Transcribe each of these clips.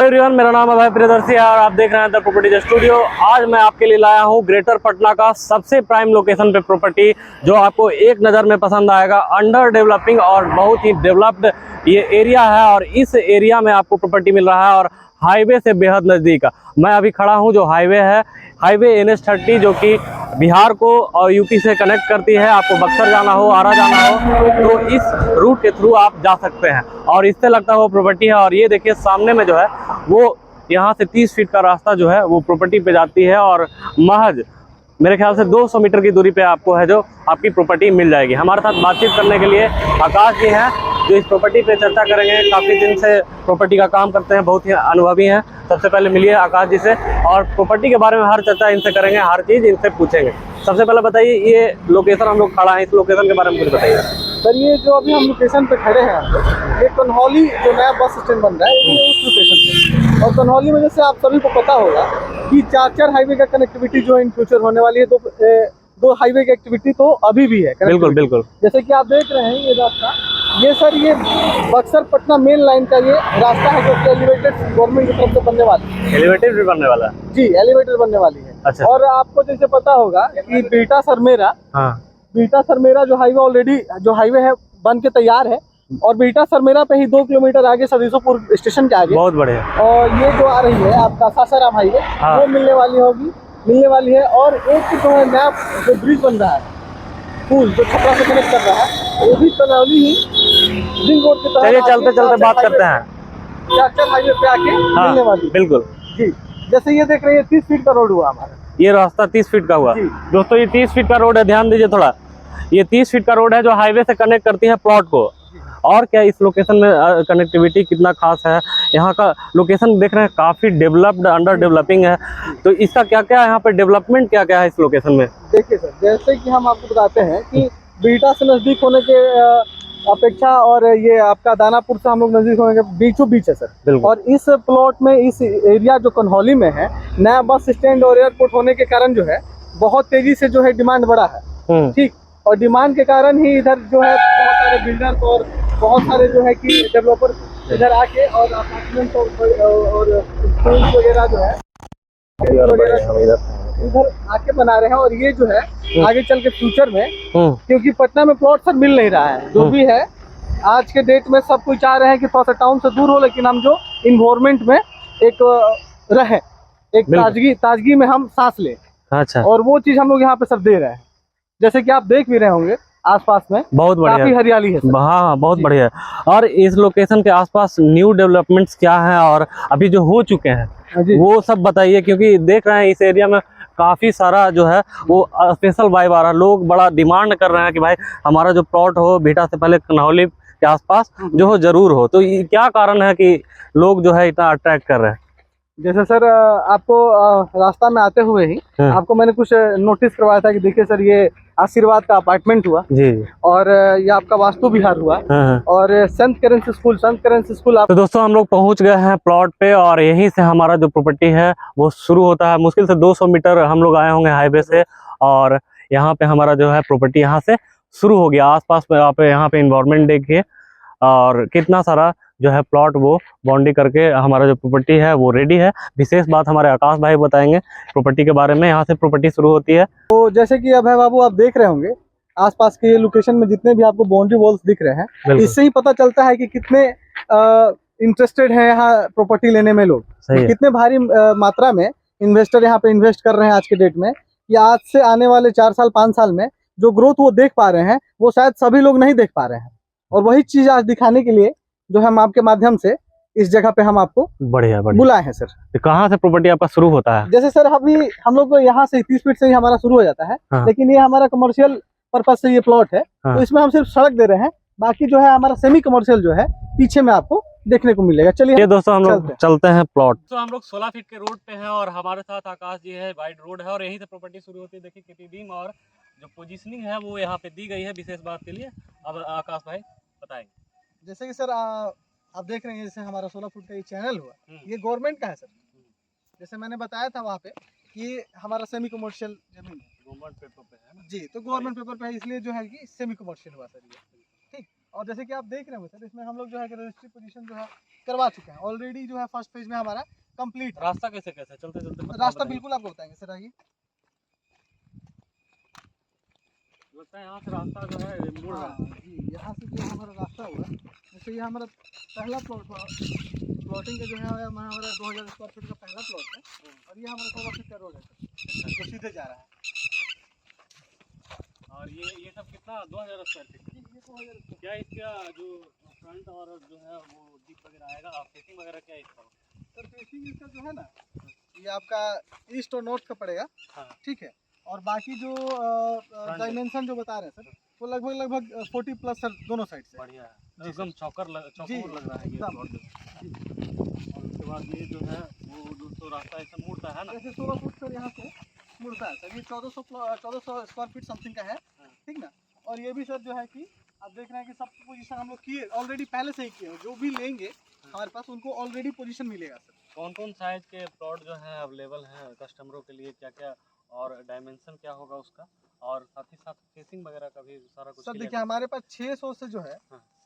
Everyone, मेरा नाम है भाई प्रियदर्शी और आप देख रहे हैं द प्रॉपर्टी स्टूडियो। आज मैं आपके लिए लाया हूं ग्रेटर पटना का सबसे प्राइम लोकेशन पे प्रॉपर्टी, जो आपको एक नज़र में पसंद आएगा। अंडर डेवलपिंग और बहुत ही डेवलप्ड ये एरिया है और इस एरिया में आपको प्रॉपर्टी मिल रहा है और हाईवे से बेहद नज़दीक। मैं अभी खड़ा हूँ जो हाईवे है, हाईवे NH30, जो कि बिहार को और यूपी से कनेक्ट करती है। आपको बक्सर जाना हो, आरा जाना हो तो इस रूट के थ्रू आप जा सकते हैं और इससे लगता है वो प्रॉपर्टी है। और ये देखिए सामने में जो है वो यहाँ से 30 फीट का रास्ता जो है वो प्रॉपर्टी पे जाती है और महज मेरे ख्याल से 200 मीटर की दूरी पे आपको है जो आपकी प्रॉपर्टी मिल जाएगी। हमारे साथ बातचीत करने के लिए आकाश जी हैं जो इस प्रॉपर्टी पे चर्चा करेंगे। काफ़ी दिन से प्रॉपर्टी का काम करते हैं, बहुत ही अनुभवी हैं। सबसे पहले मिलिए आकाश जी से और प्रॉपर्टी के बारे में हर चर्चा इनसे करेंगे, हर चीज़ इनसे पूछेंगे। सबसे पहले बताइए, ये लोकेशन हम लोग खड़ा है, इस लोकेशन के बारे में कुछ बताइए सर। ये जो अभी हम लोकेशन पे खड़े हैं, ये कन्हौली जो नया बस स्टैंड बन रहा है, ये उस लोकेशन पे। और कन्हौली में जैसे आप सभी को पता होगा कि चार हाईवे का कनेक्टिविटी जो इन फ्यूचर होने वाली है, दो हाईवे की एक्टिविटी तो अभी भी है। बिल्कुल बिल्कुल। जैसे कि आप देख रहे हैं ये रास्ता, ये सर ये बक्सर पटना मेन लाइन का ये रास्ता है जो कि एलिवेटेड गवर्नमेंट की तरफ से बनने वाला है। एलिवेटेड भी बनने वाला है जी, एलिवेटेड बनने वाली है। अच्छा। और आपको जैसे पता होगा कि बिहटा सरमेरा, हाँ, बिहटा सरमेरा जो हाईवे ऑलरेडी जो हाईवे है बन के तैयार है और बिहटा सरमेरा पे ही 2 किलोमीटर आगे सदीसोपुर स्टेशन के आगे बहुत बढ़िया। और ये जो आ रही है आपका सासाराम हाईवे, हाँ। वो मिलने वाली है। और एक जो है नया जो ब्रिज बन रहा है, पुल जो छपरा से कनेक्ट कर रहा है, वो भी कन्हौली ही रिंग रोड के तहत। चलिए चलते चलते बात करते हैं। चाचर हाईवे पे आके मिलने वाली। बिल्कुल जी, जैसे ये देख रहे हैं 30 फीट का रोड हुआ हमारा। ये रास्ता 30 फीट का हुआ दोस्तों। ये 30 फीट का रोड है, ध्यान दीजिए थोड़ा। ये 30 फीट का रोड है जो हाईवे से कनेक्ट करती है प्लॉट को। और क्या इस लोकेशन में कनेक्टिविटी कितना खास है, यहाँ का लोकेशन देख रहे हैं काफ़ी डेवलप्ड, अंडर डेवलपिंग है। तो इसका क्या क्या यहाँ पे डेवलपमेंट क्या क्या है इस लोकेशन में? देखिए सर, जैसे कि हम आपको बताते हैं कि बिहटा से नज़दीक होने के अपेक्षा और ये आपका दानापुर से हम लोग नज़दीक होने के बीचों बीच है सर। और इस प्लॉट में, इस एरिया जो कन्हौली में है, नया बस स्टैंड और एयरपोर्ट होने के कारण जो है बहुत तेजी से जो है डिमांड बढ़ा है। ठीक, और डिमांड के कारण ही इधर जो है बहुत सारे बिल्डर्स और बहुत सारे जो है कि डेवलपर इधर आके और अपार्टमेंट और स्कूल वगैरह जो है इधर आके बना रहे हैं। और ये जो है आगे चल के फ्यूचर में, क्योंकि पटना में प्लॉट सर मिल नहीं रहा है, जो भी है आज के डेट में सब कोई चाह रहे हैं कि थोड़ा सा टाउन से दूर हो, लेकिन हम जो इन्वायरमेंट में एक रहे, एक ताजगी में हम सांस लें। अच्छा। और वो चीज हम लोग यहाँ पे सब दे रहे हैं। जैसे कि आप देख भी रहे होंगे आसपास में बहुत बढ़िया, काफी हरियाली है। हाँ बहुत बढ़िया। और इस लोकेशन के आसपास न्यू डेवलपमेंट्स क्या हैं और अभी जो हो चुके हैं वो सब बताइए, क्योंकि देख रहे हैं इस एरिया में काफी सारा जो है वो स्पेशल वाइब आ रहा है। लोग बड़ा डिमांड कर रहे हैं कि भाई हमारा जो प्लॉट हो बिहटा से पहले कन्हौली के आसपास जो हो जरूर हो। तो ये क्या कारण है कि लोग जो है इतना अट्रैक्ट कर रहे हैं? जैसे सर आपको रास्ता में आते हुए ही आपको मैंने कुछ नोटिस करवाया था कि देखिए सर, ये आशीर्वाद का अपार्टमेंट हुआ जी, और ये आपका वास्तु विहार हुआ और संत करेंस स्कूल। तो दोस्तों हम लोग पहुंच गए हैं प्लॉट पे और यहीं से हमारा जो प्रॉपर्टी है वो शुरू होता है। मुश्किल से 200 मीटर हम लोग आए होंगे हाईवे से और यहाँ पे हमारा जो है प्रॉपर्टी यहाँ से शुरू हो गया। आसपास में आप यहाँ पे इन्वायरमेंट देखिए और कितना सारा जो है प्लॉट वो बाउंड्री करके हमारा जो प्रॉपर्टी है वो रेडी है। विशेष बात हमारे आकाश भाई बताएंगे प्रॉपर्टी के बारे में। यहाँ से प्रॉपर्टी शुरू होती है। तो जैसे कि अभय बाबू आप देख रहे होंगे आसपास के लोकेशन में जितने भी आपको बाउंड्री वॉल्स दिख रहे हैं, इससे ही पता चलता है कि कितने इंटरेस्टेड हैं यहाँ प्रॉपर्टी लेने में लोग, कितने भारी मात्रा में इन्वेस्टर यहाँ पे इन्वेस्ट कर रहे हैं आज के डेट में। या आज से आने वाले 4 साल 5 साल में जो ग्रोथ वो देख पा रहे हैं वो शायद सभी लोग नहीं देख पा रहे हैं। और वही चीज आज दिखाने के लिए जो हम आपके माध्यम से इस जगह पे हम आपको बढ़िया बुलाए हैं सर। तो कहाँ से प्रॉपर्टी आपका शुरू होता है? जैसे सर अभी हम लोग को यहाँ से 30 फीट से ही हमारा शुरू हो जाता है। लेकिन ये हमारा कमर्शियल पर्पज से ये प्लॉट है। तो इसमें हम सिर्फ सड़क दे रहे हैं, बाकी जो है हमारा सेमी कमर्शियल जो है पीछे में आपको देखने को मिलेगा। चलिए दोस्तों हम लोग चलते हैं प्लॉट। तो हम लोग 16 फीट के रोड पे हैं और हमारे साथ आकाश जी है। वाइड रोड है और यहीं से प्रॉपर्टी शुरू होती है। देखिए कितनी डीम और जो पोजीशनिंग है वो यहाँ पे दी गई है विशेष बात के लिए। अब आकाश भाई बताएंगे। जैसे कि सर आप देख रहे हैं, जैसे हमारा 16 फुट का ये चैनल हुआ, ये गवर्नमेंट का है सर। जैसे मैंने बताया था वहाँ पे कि हमारा सेमी कमर्शियल जमीन गवर्नमेंट पेपर पे है ना जी, तो गवर्नमेंट पेपर पे है, इसलिए जो है कि सेमी कमर्शियल हुआ सर ये। ठीक, और जैसे कि आप देख रहे हो सर, इसमें हम लोग जो है रजिस्ट्री पोजीशन जो है करवा चुके हैं ऑलरेडी। जो है फर्स्ट फेज में हमारा कंप्लीट। रास्ता कैसे कैसे चलते चलते रास्ता बिल्कुल आपको बताएंगे सर, आइए। लगता है यहाँ से रास्ता जो है मुड़ रहा है। जी, यहाँ से जो हमारा रास्ता हुआ, जैसे ये हमारा पहला प्लॉटिंग का जो है हमारा 2000 स्क्वायर फीट का पहला प्लॉट है, और ये हमारा 16 फीट का रोड है सर, जो सीधे जा रहा है। और ये सब कितना 2000 स्क्वायर फीट? ये 2000। क्या इसका जो फ्रंट और जो है वो डीप वगैरह आएगा, फेसिंग वगैरह क्या है इसका? सर फेसिंग इसका जो है ना, ये आपका ईस्ट और नॉर्थ का पड़ेगा। हाँ। ठीक है, और बाकी जो डायमेंशन जो बता रहे हैं सर, वो लगभग 40 प्लस सर, दोनों साइड से। बढ़िया है, एकदम चौकोर लग रहा है ये प्लॉट। और उसके बाद ये जो है वो दोस्तों रास्ता ऐसा मुड़ता है ना, जैसे 16 फुट सर यहाँ से मुड़ता है सर। ये 1400 स्क्वायर फीट समथिंग का है, ठीक ना। और ये भी सर जो है कि आप देख रहे हैं कि सब पोजीशन हम लोग किए ऑलरेडी, पहले से ही किए हैं। जो भी लेंगे हमारे पास उनको ऑलरेडी पोजीशन मिलेगा सर। कौन कौन साइज के प्लॉट जो है अवेलेबल हैं कस्टमरों के लिए, क्या क्या और डायमेंशन क्या होगा उसका, और साथ ही साथ फेसिंग वगैरह का भी सारा कुछ? सर देखिए, हमारे पास 600 से जो है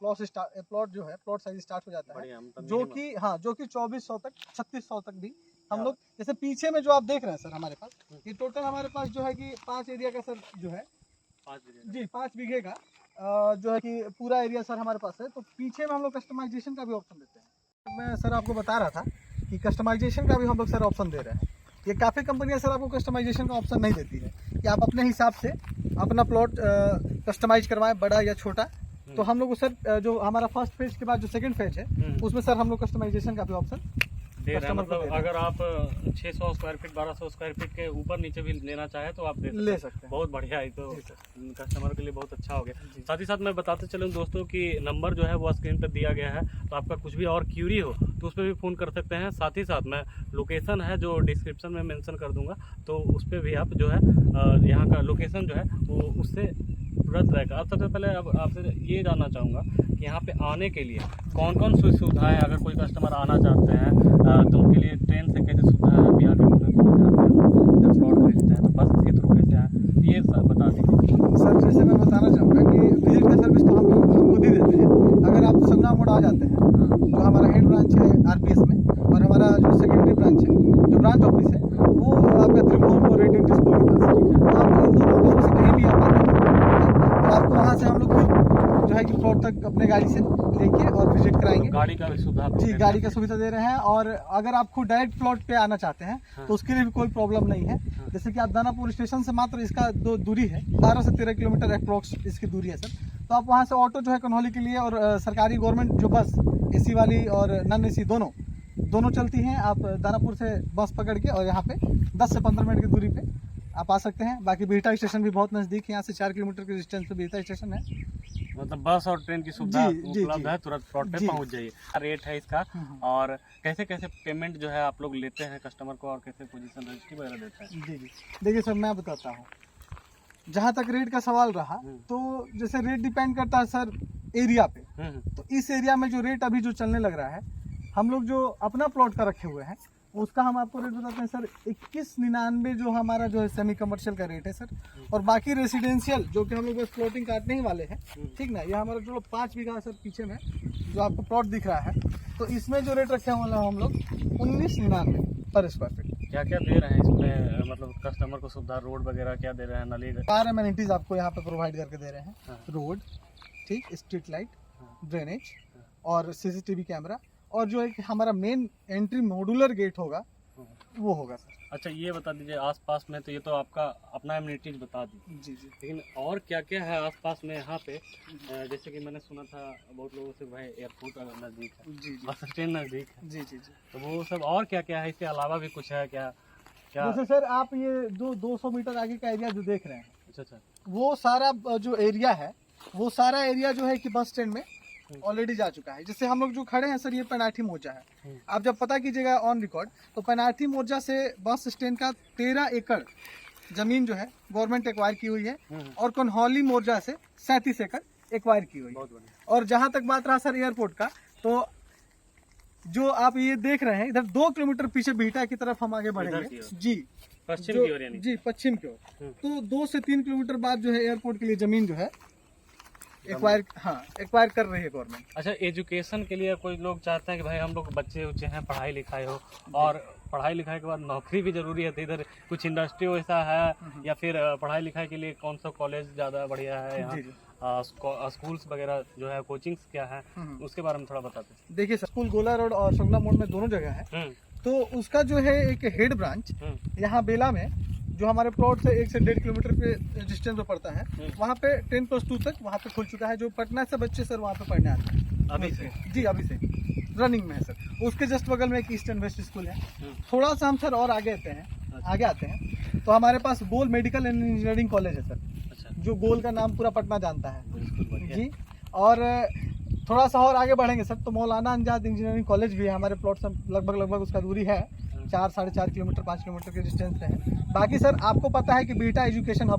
प्लॉट जो है प्लॉट साइज स्टार्ट हो जाता है, जो कि 2400 तक 3600 तक भी हम लोग। जैसे पीछे में जो आप देख रहे हैं सर, हमारे पास ये टोटल हमारे पास जो है कि 5 एरिया का सर जो है 5 बीघे का जो है कि पूरा एरिया सर हमारे पास है। तो पीछे में हम लोग कस्टमाइजेशन का भी ऑप्शन देते हैं। तो मैं सर आपको बता रहा था कि कस्टमाइजेशन का भी हम लोग सर ऑप्शन दे रहे हैं। ये काफ़ी कंपनियां सर आपको कस्टमाइजेशन का ऑप्शन नहीं देती है कि आप अपने हिसाब से अपना प्लॉट कस्टमाइज करवाएं, बड़ा या छोटा। तो हम लोग सर जो हमारा फर्स्ट फेज के बाद जो सेकंड फेज है, उसमें सर हम लोग कस्टमाइजेशन का भी ऑप्शन दे रहे हैं। मतलब अगर आप 600 स्क्वायर फीट 1200 स्क्वायर फीट के ऊपर नीचे भी लेना चाहे तो आप ले सकते हैं। बहुत बढ़िया है, तो कस्टमर के लिए बहुत अच्छा हो गया। साथ ही साथ मैं बताते चलूँ दोस्तों कि नंबर जो है वो स्क्रीन पर दिया गया है, तो आपका कुछ भी और क्यूरी हो तो उस पर भी फ़ोन कर सकते हैं। साथ ही साथ मैं लोकेशन है जो डिस्क्रिप्शन में मेंशन कर दूंगा, तो उस पर भी आप जो है यहाँ का लोकेशन जो है वो उससे तुरंत रहेगा। अब सबसे पहले अब आपसे ये जानना चाहूँगा कि यहाँ पे आने के लिए कौन कौन सी सुविधाएं, अगर कोई कस्टमर आना चाहते हैं तो उनके लिए ट्रेन से कैसे सुविधा है, बिहार के प्लॉट खरीदते हैं तो बस के थ्रू कैसे है, ये सब बता दीजिए सर। जैसे मैं बताना चाहूँगा कि विजिट का सर्विस तो हम लोग खुद ही देते हैं। अगर आप संगम मोड़ आ जाते हैं, जो हमारा हेड ब्रांच है RPS में, और हमारा जो सेकेंडरी ब्रांच है, जो ब्रांच ऑफिस है, वो आपका त्रिभुवन रेड इंटी स्कूल के पास है। आप इन दोनों ऑफिस से कहीं भी आ पाते हैं, तो आपको वहाँ से हम लोग जो है कि प्लॉट तक अपने गाड़ी से लेके और विजिट कराएंगे। गाड़ी का भी सुविधा? जी, गाड़ी का सुविधा दे रहे हैं। और अगर आप खुद डायरेक्ट प्लॉट पे आना चाहते हैं तो उसके लिए भी कोई प्रॉब्लम नहीं है। जैसे कि आप दानापुर स्टेशन से मात्र इसका दूरी है 12 से 13 किलोमीटर अप्रोक्स इसकी दूरी है सर। तो आप वहाँ से ऑटो जो है कन्हौली के लिए, और सरकारी गवर्नमेंट जो बस AC वाली और नॉन AC दोनों चलती हैं। आप दानापुर से बस पकड़ के और यहाँ पे 10 से 15 मिनट की दूरी पे आप आ सकते हैं। बाकी बिहटा स्टेशन भी बहुत नज़दीक है, यहाँ से 4 किलोमीटर के डिस्टेंस पे बिहटा स्टेशन है। मतलब बस और ट्रेन की सुविधा उपलब्ध है, तुरंत प्लॉट पे पहुंच जाइए। रेट है इसका, और कैसे कैसे पेमेंट जो है आप लोग लेते हैं कस्टमर को, और कैसे पोजीशन रजिस्ट्री वगैरह देते हैं? जी, देखिए सर, मैं बताता हूँ। जहाँ तक रेट का सवाल रहा, तो जैसे रेट डिपेंड करता है सर एरिया पे। तो इस एरिया में जो रेट अभी जो चलने लग रहा है, हम लोग जो अपना प्लॉट का रखे हुए हैं उसका हम आपको रेट बताते हैं सर 2199 जो हमारा जो है सेमी कमर्शियल का रेट है सर। और बाकी रेसिडेंशियल जो कि हम लोग बस प्लॉटिंग काटने ही वाले हैं, ठीक ना। ये हमारा जो 5 बीघा सर पीछे में जो आपको प्लॉट दिख रहा है, तो इसमें जो रेट रखे हुए हैं हम लोग 1999 पर स्क्वायर फीट। क्या क्या दे रहे हैं इसमें, मतलब कस्टमर को सुविधा? रोड वगैरह क्या दे रहे हैं? नली? सारे एमिनिटीज आपको यहाँ पे प्रोवाइड करके दे रहे हैं। रोड, ठीक, स्ट्रीट लाइट, ड्रेनेज और CCTV कैमरा, और जो एक हमारा मेन एंट्री मॉड्यूलर गेट होगा वो होगा सर। अच्छा, ये बता दीजिए आसपास में, तो ये तो आपका अपना एमिनिटीज बता दीजिए। जी, लेकिन और क्या क्या है आसपास में यहाँ पे? जैसे कि मैंने सुना था बहुत लोगों से भाई एयरपोर्ट नज़दीक है, जी, बस स्टैंड नज़दीक है। जी, तो वो सब और क्या क्या है? इसके अलावा भी कुछ है क्या? जैसे सर आप ये 200 मीटर आगे का एरिया जो देख रहे हैं, अच्छा, वो सारा जो एरिया है, वो सारा एरिया जो है कि बस स्टैंड में ऑलरेडी जा चुका है। जैसे हम लोग जो खड़े हैं सर, ये पेनाल्टी मोर्चा है। आप जब पता कीजिएगा ऑन रिकॉर्ड, तो पेनाल्टी मोर्चा से बस स्टैंड का 13 एकड़ जमीन जो है गवर्नमेंट एक्वायर की हुई है, और कन्हौली मोर्चा से 37 एकड़ एक्वायर की हुई है। और जहां तक बात रहा सर एयरपोर्ट का, तो जो आप ये देख रहे हैं इधर 2 किलोमीटर पीछे बिहटा की तरफ हम आगे बढ़ेंगे जी, पश्चिम की ओर, जी पश्चिम की ओर। तो 2 से 3 किलोमीटर बाद जो है एयरपोर्ट के लिए जमीन जो है एक्वायर कर रही है गवर्नमेंट। अच्छा, एजुकेशन के लिए कोई लोग चाहते हैं कि भाई हम लोग बच्चे उच्चे हैं, पढ़ाई लिखाई हो, और पढ़ाई लिखाई के बाद नौकरी भी जरूरी है, तो इधर कुछ इंडस्ट्री वैसा है या फिर पढ़ाई लिखाई के लिए कौन सा कॉलेज ज़्यादा बढ़िया है यहाँ? स्कूल्स वगैरह जो है, कोचिंग्स क्या है, उसके बारे में थोड़ा बताते हैं। देखिए सर, स्कूल गोला रोड और सुगना मोड़ में दोनों जगह है। तो उसका जो है एक हेड ब्रांच यहाँ बेला में, जो हमारे प्लॉट से 1 से 1.5 किलोमीटर पे डिस्टेंस पे पड़ता है, वहाँ पे 10+2 तक वहाँ पे खुल चुका है। जो पटना से बच्चे सर वहाँ पे पढ़ने आते हैं अभी से? जी अभी से रनिंग में है सर। उसके जस्ट बगल में एक ईस्टर्न वेस्ट स्कूल है। थोड़ा सा हम सर और आगे आते हैं तो हमारे पास गोल मेडिकल एंड इंजीनियरिंग कॉलेज है सर, जो गोल का नाम पूरा पटना जानता है जी। और थोड़ा सा और आगे बढ़ेंगे सर तो मौलाना अंजाद इंजीनियरिंग कॉलेज भी है हमारे प्लॉट से, लगभग उसका दूरी है 4-4.5 किलोमीटर 5 किलोमीटर के डिस्टेंस पे है। बाकी सर आपको पता है कि बीटा एजुकेशन हब